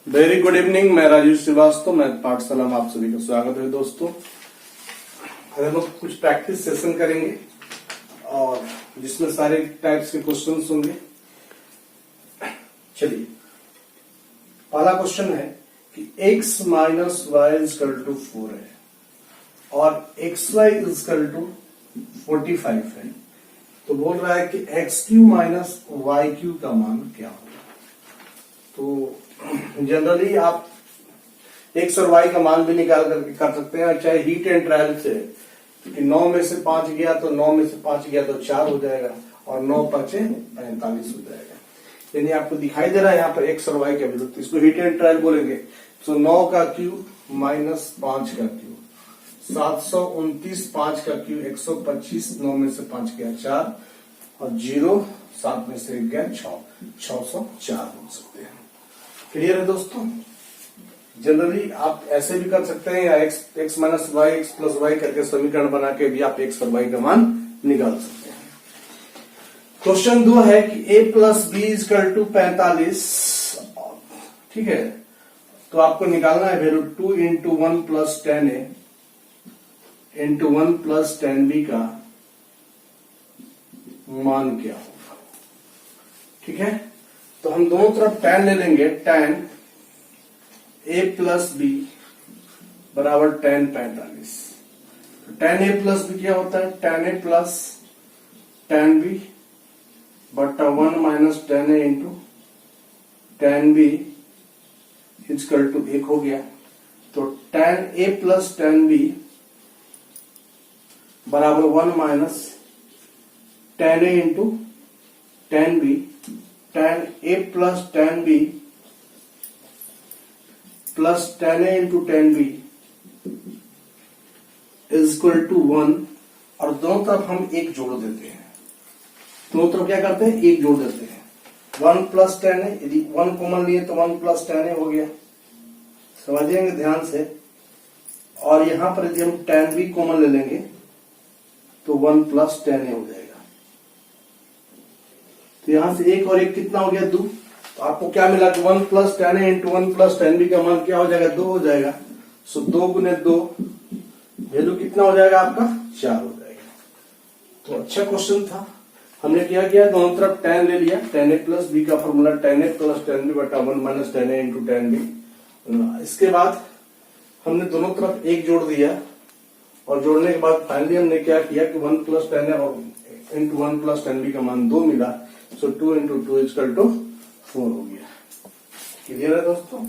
Very good evening. मैं राजीव श्रीवास्तव, मैं पाठशाला में आप सभी का स्वागत है। दोस्तों, हम लोग कुछ प्रैक्टिस सेशन करेंगे और जिसमें सारे टाइप्स के क्वेश्चंस होंगे। चलिए, पहला क्वेश्चन है कि x minus Y is equal to 4 है और xy इजकल टू 45 है। तो बोल रहा है कि X cube minus Y cube का मान क्या होगा। तो जनरली आप एक्स और वाई का मान भी निकाल करके कर सकते हैं, चाहे हीट एंड ट्रायल से, क्योंकि 9 में से 5 गया तो 9 में से 5 गया तो 4 हो जाएगा और 9 5 45 हो जाएगा। यानी आपको दिखाई दे रहा है यहाँ पर एक्स और वाई का वैल्यू, तो इसको हीट एंड ट्रायल बोलेंगे। तो 9 का क्यू माइनस 5 का क्यू 729, 5 का क्यू 125, 9 में से 5 गया 4 और 0, 7 में से 1 गया 6, 604 बोल सकते हैं। क्लियर है दोस्तों। जनरली आप ऐसे भी कर सकते हैं या X minus Y X plus Y करके समीकरण बना के भी आप एक्स और वाई का मान निकाल सकते हैं। क्वेश्चन 2 है कि a plus B is equal to 45। ठीक है, तो आपको निकालना है value 2 into 1 plus 10a into 1 plus 10b का मान क्या होगा। ठीक है, तो हम दोनों तरफ tan ले लेंगे। tan a प्लस बी बराबर tan 45। tan a plus B क्या होता है, tan a plus tan b बट्टा 1 minus tan a into tan b is equal to 1 हो गया। तो tan a plus tan b बराबर 1 minus tan a into tan b, tan a plus tan b plus tan a into tan b is equal to 1। और दोनों तरफ हम 1 जोड़ देते हैं। दोनों तरफ क्या करते हैं, 1 जोड़ देते हैं। 1 प्लस tan a, यदि 1 कॉमन लिए तो 1 प्लस tan a हो गया, समझिएंगे ध्यान से। और यहां पर यदि हम tan b कॉमन ले लेंगे तो 1 प्लस tan a हो जाएगा। तो यहां से 1 और 1 कितना हो गया, 2। तो आपको क्या मिला कि 1 plus tan a into 1 plus tan b का मान क्या हो जाएगा, 2 हो जाएगा। सो 2 गुने 2 वैल्यू कितना हो जाएगा आपका, 4 हो जाएगा। तो अच्छा क्वेश्चन था। हमने क्या किया, दोनों तरफ tan ले लिया। tan a प्लस b का formula tan a plus tan b बटा 1 minus tan a into tan b। इसके बाद हमने दोनों तरफ 1 जोड़ दिया और जोड़ने के बाद फाइनली हमने क्या किया कि 1 प्लस tan a और इंटू 1 प्लस tan b का मान 2 मिला। सो 2 इंटू 2 इजकल टू 4 हो गया। क्लियर है दोस्तों।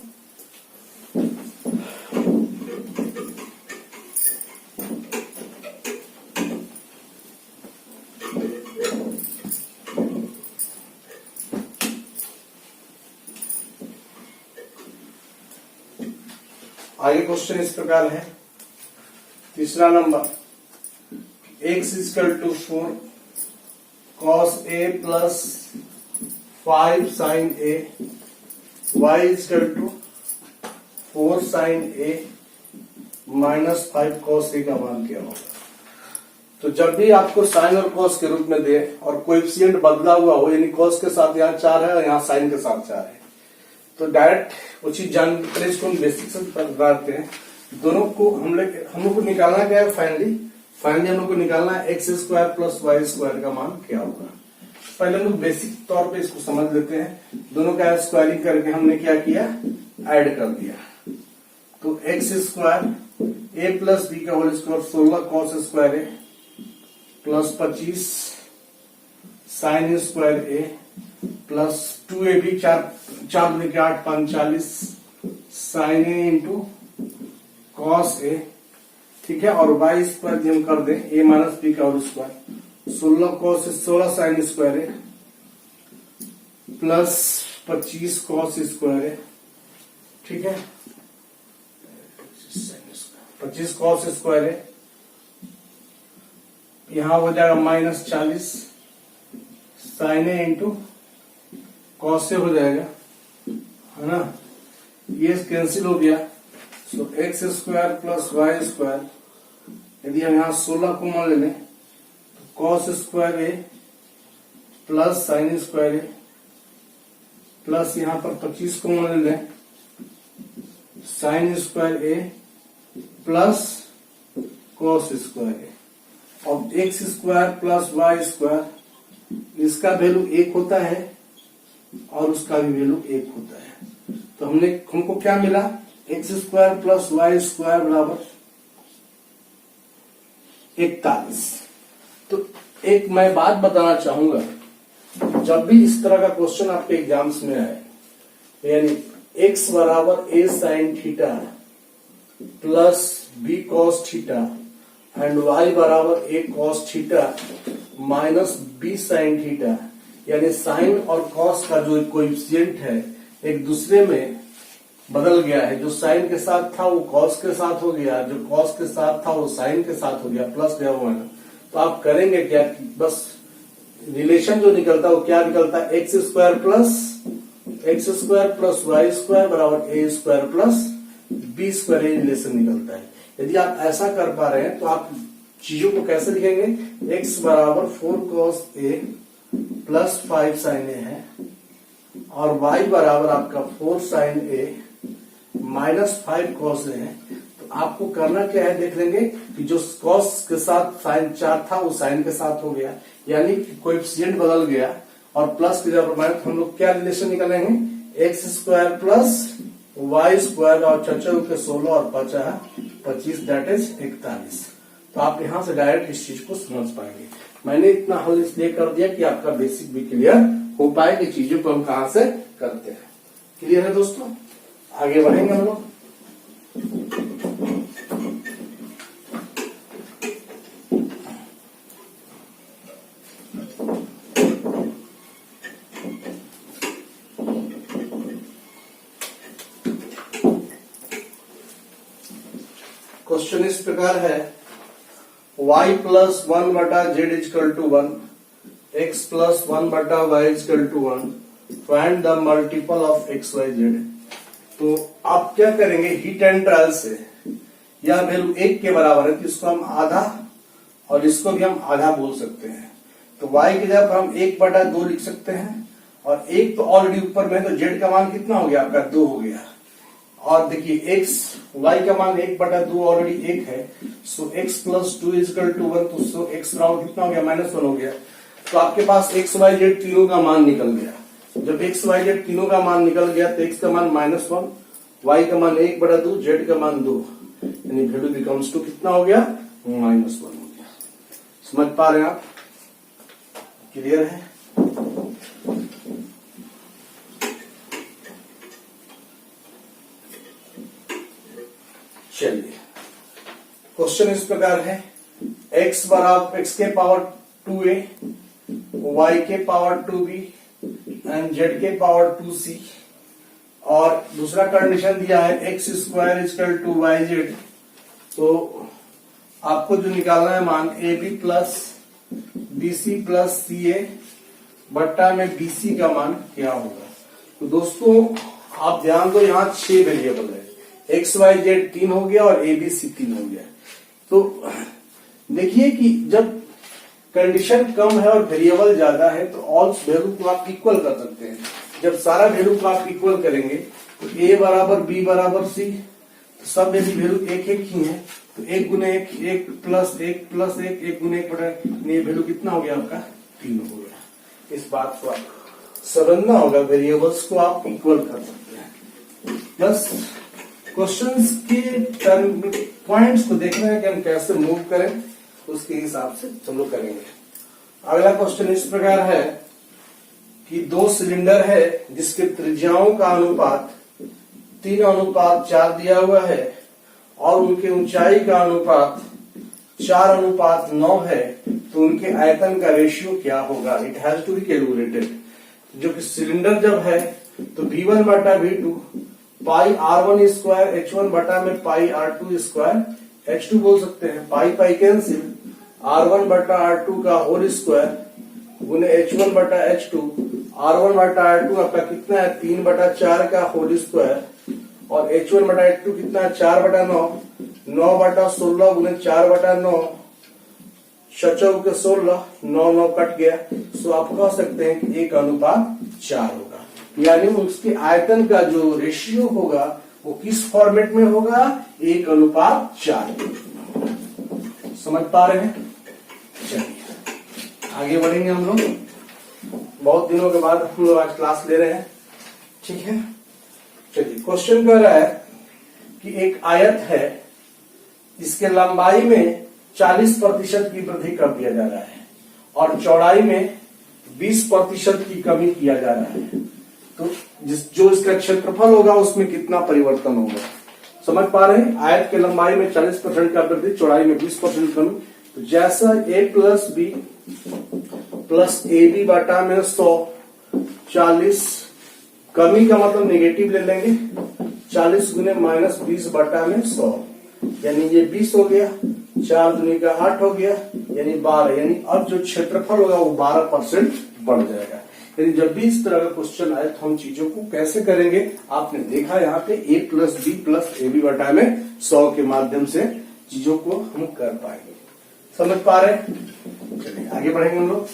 आगे क्वेश्चन इस प्रकार है, तीसरा number, x is equal to 4 cos a plus 5 sin a, y is equal to 4 sin a minus 5 cos a का मान क्या होगा। तो जब भी आपको साइन और cos के रूप में दे और कोएफिशिएंट बदला हुआ हो, यानी cos के साथ यहाँ 4 है और यहाँ साइन के साथ 4 है, तो डायरेक्ट वो चीज जानते हैं, इसको हम बेसिक से बताते हैं। दोनों को हम लोग को निकालना क्या है, फाइनली हम लोग को निकालना है X square plus Y square का मान क्या होगा। पहले हम लोग बेसिक तौर पे इसको समझ लेते हैं। दोनों का स्क्वायरिंग करके हमने क्या किया, ऐड कर दिया। तो X square A plus B का whole square 16 cos square A plus 25 sine square A plus 2ab 4 में 8 45 sine A into cos A. ठीक है, और y स्क्वायर हम कर दें a माइनस बी का whole square 16 cos 16 sine square है प्लस 25 कॉस स्क्वायर है। ठीक है, 25 कॉस स्क्वायर है, यहां हो जाएगा minus 40 sine A into cos से हो जाएगा, है ना। ये कैंसिल हो गया। So x square plus Y square, यदि हम यहाँ 16 को मान ले लें तो cos square A plus sine square A plus यहाँ पर 25 को मान ले लें sine square A plus cos square A. अब x square plus Y square, इसका वैल्यू 1 होता है और उसका भी वैल्यू 1 होता है। तो हमको क्या मिला, X square plus Y square बराबर 41। तो एक मैं बात बताना चाहूंगा, जब भी इस तरह का क्वेश्चन आपके एग्जाम्स में आए, यानी x बराबर a sine theta plus b cos theta and y बराबर a cos theta minus b sine theta, यानी साइन और कॉस का जो कोएफिशिएंट है एक दूसरे में बदल गया है। जो साइन के साथ था वो कॉस के साथ हो गया, जो कॉस के साथ था वो साइन के साथ हो गया, प्लस गया हुआ है। तो आप करेंगे क्या, बस रिलेशन जो निकलता है वो क्या निकलता है, X square plus Y square बराबर A square plus B square, ये रिलेशन निकलता है। यदि आप ऐसा कर पा रहे हैं तो आप चीजों को कैसे लिखेंगे, एक्स बराबर 4 cos a plus 5 sin a है और y बराबर आपका 4 sin a minus 5 cos a है। तो आपको करना क्या है, देख लेंगे कि जो cos के साथ sin 4 था वो sin के साथ हो गया, यानी कोएफिशिएंट बदल गया और प्लस की जगह माइनस। हम लोग क्या रिलेशन निकालेंगे, X square plus Y square और 16 और 25 दैट इज 41। तो आप यहां से डायरेक्ट इस चीज को समझ पाएंगे। मैंने इतना हल इसलिए कर दिया कि आपका बेसिक भी क्लियर हो पाए कि चीजों को हम कहां से करते हैं। क्लियर है दोस्तों, आगे बढ़ेंगे हम लोग। क्वेश्चन इस प्रकार है, y प्लस 1 बटा Z is equal to 1, x plus 1 बटा Y is equal to 1, find the multiple of X Y Z. तो आप क्या करेंगे, हीट एंड ट्रायल से यह वैल्यू 1 के बराबर है तो इसको हम आधा और इसको भी हम आधा बोल सकते हैं। तो y की जगह पर हम 1 बटा 2 लिख सकते हैं और 1 तो ऑलरेडी ऊपर में, तो जेड का मान कितना हो गया आपका 2 हो गया। और देखिए x y का मान 1 बटा 2 ऑलरेडी 1 है, सो x प्लस 2 इजकल टू 1, तो सो x राउंड कितना हो गया, -1 हो गया। तो आपके पास x y z तीनों का मान निकल गया। जब x y z तीनों का मान निकल गया तो x का मान -1, y का मान 1 बटा 2, z का मान 2, यानी वैल्यू बिकम्स टू कितना हो गया, -1 हो गया। समझ पा रहे हैं आप, क्लियर है। चलिए क्वेश्चन इस प्रकार है, x बराबर x के पावर 2a, y के पावर 2b एंड z के पावर 2c, और दूसरा कंडीशन दिया है x square is equal to Y Z. तो आपको जो निकालना है मान ab plus bc plus ca बट्टा में bc का मान क्या होगा। तो दोस्तों आप ध्यान दो, यहाँ 6 वेरिएबल है, एक्स वाई जेड 3 हो गया और एबीसी 3 हो गया। तो देखिए कि जब कंडीशन कम है और वेरिएबल ज्यादा है तो ऑल वैल्यू को आप इक्वल कर सकते हैं। जब सारा वैल्यू को आप इक्वल करेंगे तो ए बराबर बी बराबर सी, तो सब वैल्यू एक एक ही है, तो 1 गुने 1, 1 प्लस 1 प्लस 1, 1 गुने 1 बटा, ये वैल्यू कितना हो गया आपका 3 हो गया। इस बात को आप समझना होगा, वेरिएबल्स को आप इक्वल कर सकते हैं। बस क्वेश्चंस के टर्म पॉइंट्स को देखना है कि हम कैसे मूव करें, उसके हिसाब से हम लोग करेंगे। अगला क्वेश्चन इस प्रकार है कि 2 सिलेंडर है जिसके त्रिज्याओं का अनुपात 3:4 दिया हुआ है और उनके ऊंचाई का अनुपात 4:9 है, तो उनके आयतन का रेशियो क्या होगा, it has to be calculated. जो कि सिलेंडर जब है तो V1 बटा V2 पाई R1 स्क्वायर H1 बटा में पाई R2 स्क्वायर H2 बोल सकते हैं, पाई पाई कैंसिल, R1 बटा R2 का होल स्क्वायर गुने H1 बटा H2, R1 बटा R2 आपका कितना है 3 बटा 4 का होल स्क्वायर और H1 बटा H2 कितना है 4 बटा 9, 9 बटा 16 गुने 4 बटा 9, 16 के 16, 9 9 कट गया। सो आप कह सकते हैं कि 1:4 होगा, यानी उसके आयतन का जो रेशियो होगा वो किस फॉर्मेट में होगा? 1:4। समझ पा रहे हैं? चलिए आगे बढ़ेंगे हम लोग। बहुत दिनों के बाद हम लोग आज क्लास ले रहे हैं, ठीक है। चलिए क्वेश्चन कह रहा है कि एक आयत है, इसके लंबाई में 40% की वृद्धि कर दिया जा रहा है और चौड़ाई में 20% की कमी किया जा रहा है, तो जो इसका क्षेत्रफल होगा उसमें कितना परिवर्तन होगा? समझ पा रहे हैं? आयत के लंबाई में 40% का वृद्धि, चौड़ाई में 20% कमी। तो जैसा a plus B plus A B बटा में 100, 40 कमी का मतलब नेगेटिव ले लेंगे, 40 गुने माइनस 20 बटा में 100, यानी ये 20 हो गया, 4 दुनी का 8 हो गया, यानी 12। यानी अब जो क्षेत्रफल होगा वो 12% बढ़ जाएगा। यानी जब भी इस तरह का क्वेश्चन आए तो हम चीजों को कैसे करेंगे? आपने देखा यहाँ पे a plus B plus A B बटा में 100 के माध्यम से चीजों को हम कर पाएंगे। समझ पा रहे हैं? चलिए आगे बढ़ेंगे हम लोग।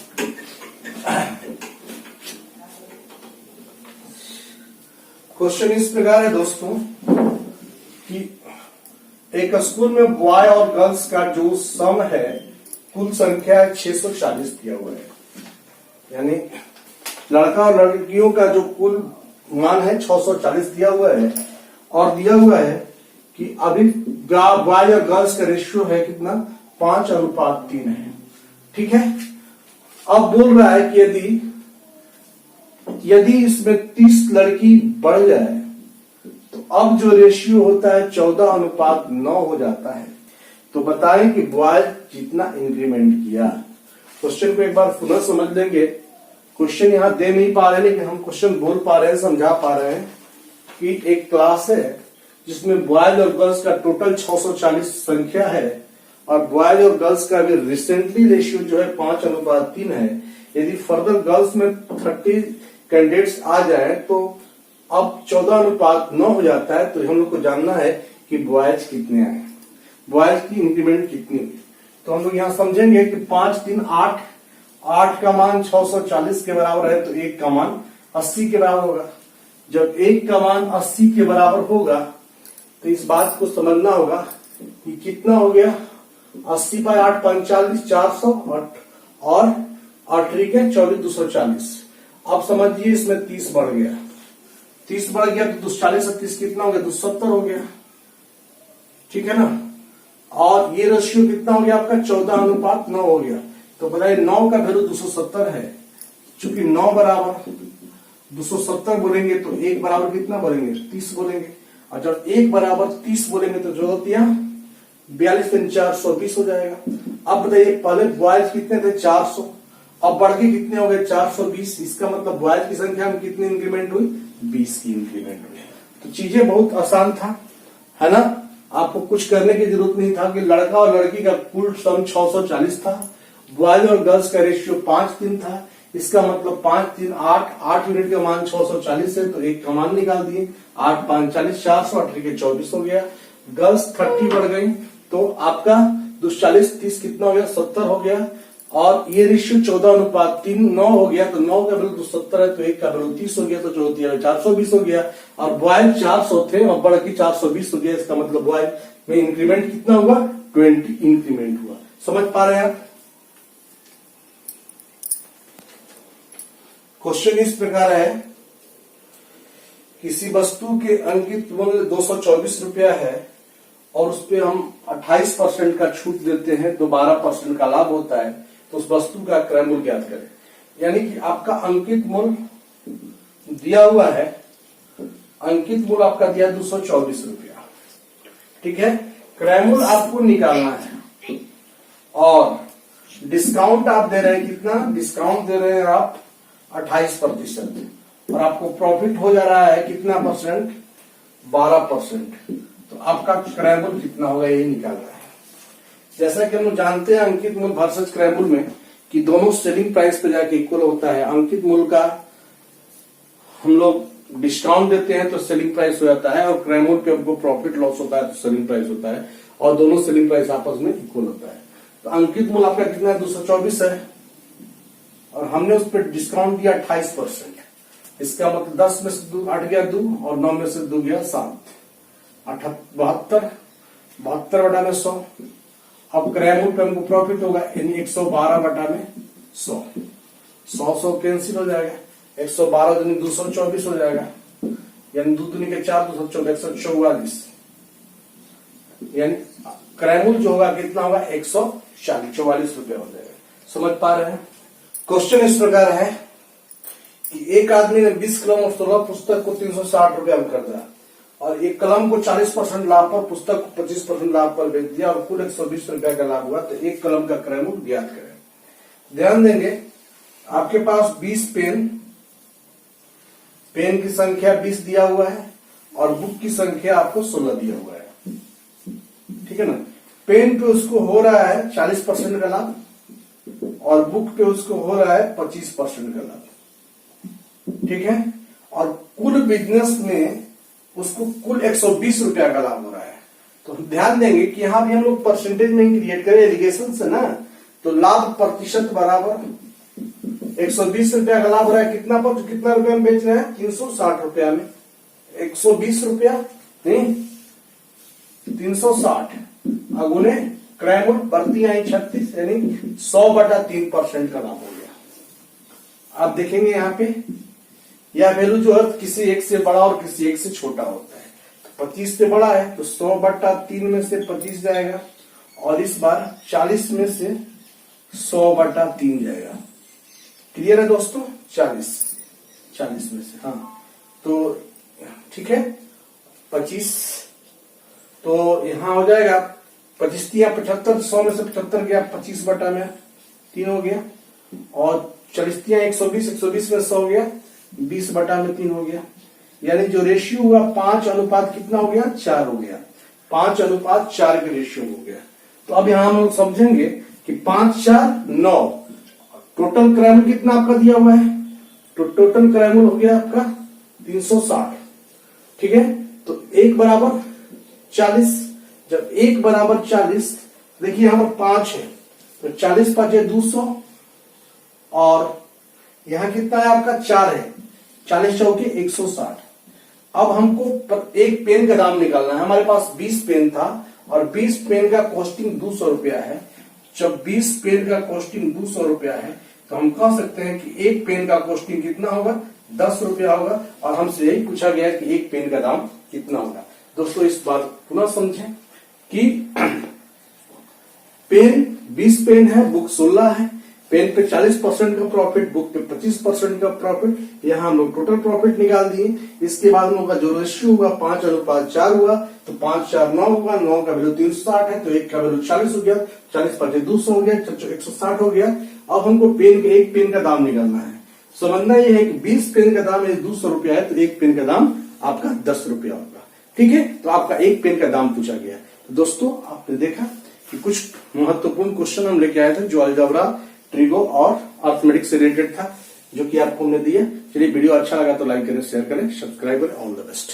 क्वेश्चन इस प्रकार है दोस्तों कि एक स्कूल में बॉय और गर्ल्स का जो सम है, कुल संख्या 640 दिया हुआ है। यानी लड़का और लड़कियों का जो कुल मान है 640 दिया हुआ है, और दिया हुआ है कि अभी बॉय और गर्ल्स का रेशियो है कितना? 5:3 है, ठीक है। अब बोल रहा है कि यदि इसमें 30 लड़की बढ़ जाए तो अब जो रेशियो होता है 14:9 हो जाता है। तो बताएं कि बॉय जितना इंक्रीमेंट किया। क्वेश्चन को एक बार पुनः समझ लेंगे। क्वेश्चन यहां दे नहीं पा रहे, लेकिन हम क्वेश्चन बोल पा रहे हैं, समझा पा रहे हैं कि एक क्लास है जिसमें बॉयज और गर्ल्स का टोटल 640 संख्या है, और बॉयज और गर्ल्स का भी रिसेंटली रेशियो जो है 5:3 है। यदि फर्दर गर्ल्स में 30 कैंडिडेट्स आ जाए तो अब 14:9 हो जाता है। तो हम लोग को जानना है कि बॉयज कितने आए, बॉयज की इंक्रीमेंट कितनी हुई। तो हम लोग यहाँ समझेंगे कि 5 3 8, 8 का मान 640 के बराबर है, तो 1 का मान 80 के बराबर होगा। जब 1 का मान 80 के बराबर होगा तो इस बात को समझना होगा कि कितना हो गया? 80 बाय 8 45, 400, और 8 के 24, 240। अब समझिए इसमें 30 बढ़ गया, 30 बढ़ गया तो 40 से 30 कितना हो गया? 270 हो गया, ठीक है ना। और ये रेशियो कितना हो गया आपका? 14:9 हो गया। तो बताइए 9 का वैल्यू 270 है। चूंकि 9 बराबर 270 बोलेंगे तो 1 बराबर कितना बोलेंगे? 30 बोलेंगे। और जब 1 बराबर 30 बोलेंगे तो जो होती है 42 3 420 हो जाएगा। अब बताइए पहले बॉयज कितने थे? 400, अब बढ़ के कितने हो गए? 420। इसका मतलब बॉयज की संख्या में कितनी इंक्रीमेंट हुई? 20 की इंक्रीमेंट हुई। तो चीजें बहुत आसान था, है ना। आपको कुछ करने की जरूरत नहीं था कि लड़का और लड़की का कुल सम 640 था, बॉयज और गर्ल्स का रेशियो 5:3 था। इसका मतलब 5 3 8, 8 यूनिट का मान 640 है, तो 1 का मान निकाल दिए। 8 5 40, 400, 8 के 24 हो गया। गर्ल्स 30 बढ़ गई तो आपका 240 30 कितना हो गया? 70 हो गया। और ये रेशियो 14:3 9 हो गया, तो 9 का वैल्यू 270 है, तो 1 का वैल्यू 30 हो गया, तो 420 हो गया। और बॉयज 400 थे और बढ़ के 420 हो गया। इसका मतलब बॉयज में इंक्रीमेंट कितना हुआ? 20 इंक्रीमेंट हुआ। समझ पा रहे हैं आप? क्वेश्चन इस प्रकार है, किसी वस्तु के अंकित मूल्य 224 रुपया है और उस पर हम 28% का छूट देते हैं तो 12% का लाभ होता है, तो उस वस्तु का क्रय मूल्य ज्ञात करें। यानी कि आपका अंकित मूल्य दिया हुआ है, अंकित मूल्य आपका दिया 224 रुपया, ठीक है। क्रय मूल्य आपको निकालना है और डिस्काउंट आप दे रहे हैं कितना? डिस्काउंट दे रहे हैं आप 28%, और आपको प्रॉफिट हो जा रहा है कितना परसेंट? 12%। तो आपका क्रय मूल्य कितना होगा ये निकालना है। जैसा कि हम जानते हैं अंकित मूल्य वर्सेस क्रय मूल्य में कि दोनों सेलिंग प्राइस पे जाके इक्वल होता है। अंकित मूल्य का हम लोग डिस्काउंट देते हैं तो सेलिंग प्राइस हो जाता है, और क्रय मूल्य पे हमको प्रॉफिट लॉस होता है तो सेलिंग प्राइस होता है, और दोनों सेलिंग प्राइस आपस में इक्वल होता है। तो अंकित मूल्य आपका कितना है? 224 है, और हमने उस पर डिस्काउंट दिया 28%। इसका मतलब 10 में से 2 8 गया 2, और 9 में से 2 गया 7, 72 बटा में 100। अब क्रय मूल्य पे हमको प्रॉफिट होगा यानी 112 बटा में 100। 100 कैंसिल हो जाएगा, 112 दूनी 224 हो जाएगा, यानी 2 दूनी के 4 214 144, यानी क्रय मूल्य जो होगा कितना होगा 144 रुपया हो जाएगा। समझ पा रहे हैं? क्वेश्चन इस प्रकार है कि एक आदमी ने 20 कलम और 16 पुस्तक को 360 रुपया में खरीदा और एक कलम को 40% लाभ पर, पुस्तक को 25% लाभ पर बेच दिया और कुल 120 रुपया का लाभ हुआ, तो एक कलम का क्रय मूल्य ज्ञात करें। ध्यान देंगे, आपके पास 20 पेन की संख्या 20 दिया हुआ है और बुक की संख्या आपको 16 दिया हुआ है, ठीक है ना। पेन पे उसको हो रहा है 40% का लाभ और बुक पे उसको हो रहा है 25% का लाभ, ठीक है। और कुल बिजनेस में उसको कुल 120 रुपया का लाभ हो रहा है। तो ध्यान देंगे कि यहां भी हम लोग परसेंटेज नहीं क्रिएट करें एलिगेशन से ना, तो लाभ प्रतिशत बराबर 120 रुपया का लाभ हो रहा है कितना पर, कितना रुपया में बेच रहे हैं 360 रुपया में, 120 रुपया नहीं 360 अगुने क्रय मूल्य बढ़ती आई 36 यानी 100 बटा 3% का लाभ हो गया। आप देखेंगे यहाँ पे यह वैल्यू जो है किसी एक से बड़ा और किसी एक से छोटा होता है। तो 25 से बड़ा है तो 100 बटा 3 में से 25 जाएगा और इस बार 40 में से 100 बटा 3 जाएगा। क्लियर है दोस्तों? 40 में से, हाँ तो ठीक है 25, तो यहां हो जाएगा 25 75, 100 में से 75 गया, 25 बटा में 3 हो गया और 40 120, 120 में 100 हो गया, 20 बटा में 3 हो गया, यानी जो रेशियो हुआ 5 अनुपात कितना हो गया 4 हो गया, 5 अनुपात 4 के रेशियो हो गया। तो अब यहां हम लोग समझेंगे कि 5 4 9, टोटल क्रय मूल्य कितना आपका दिया हुआ है, तो टोटल क्रय मूल्य हो गया आपका 360, ठीक है। तो 1 बराबर 40, जब 1 बराबर 40, देखिए यहां पर 5 है तो 40 5 है 200 और यहां कितना है आपका 4 है, 40 चौके 160। अब हमको एक पेन का दाम निकालना है। हमारे पास 20 पेन था और 20 पेन का कॉस्टिंग 200 रुपया है। जब 20 पेन का कॉस्टिंग 200 रुपया है तो हम कह सकते हैं कि एक पेन का कॉस्टिंग कितना होगा 10 रुपया होगा और हमसे यही पूछा गया कि एक पेन का दाम कितना होगा। दोस्तों इस बात पुनः समझें कि पेन 20 पेन है, बुक 16 है, पेन पे 40% का प्रॉफिट, बुक पे 25% का प्रॉफिट, यहाँ हम लोग टोटल प्रॉफिट निकाल दिए। इसके बाद हम लोग का जो रेशियो हुआ 5 अनुपात 4 हुआ, तो 5 4 9 होगा, 9 का वैल्यू 360 है तो 1 का वैल्यू 40 हो गया, 40 5 200 हो गया, 160 हो गया। अब हमको पेन के एक पेन का दाम निकालना है। समझना यह है कि 20 पेन का दाम 200 रुपया है तो एक पेन का दाम आपका 10 रुपया होगा, ठीक है। तो आपका एक पेन का दाम पूछा गया। तो दोस्तों आपने देखा कि कुछ महत्वपूर्ण क्वेश्चन हम लेके आए थे जो अलजेब्रा, ट्रिगो और अर्थमेटिक से रिलेटेड था, जो कि आपको हमने दिया। चलिए वीडियो अच्छा लगा तो लाइक करें, शेयर करें, सब्सक्राइब करें। All the best.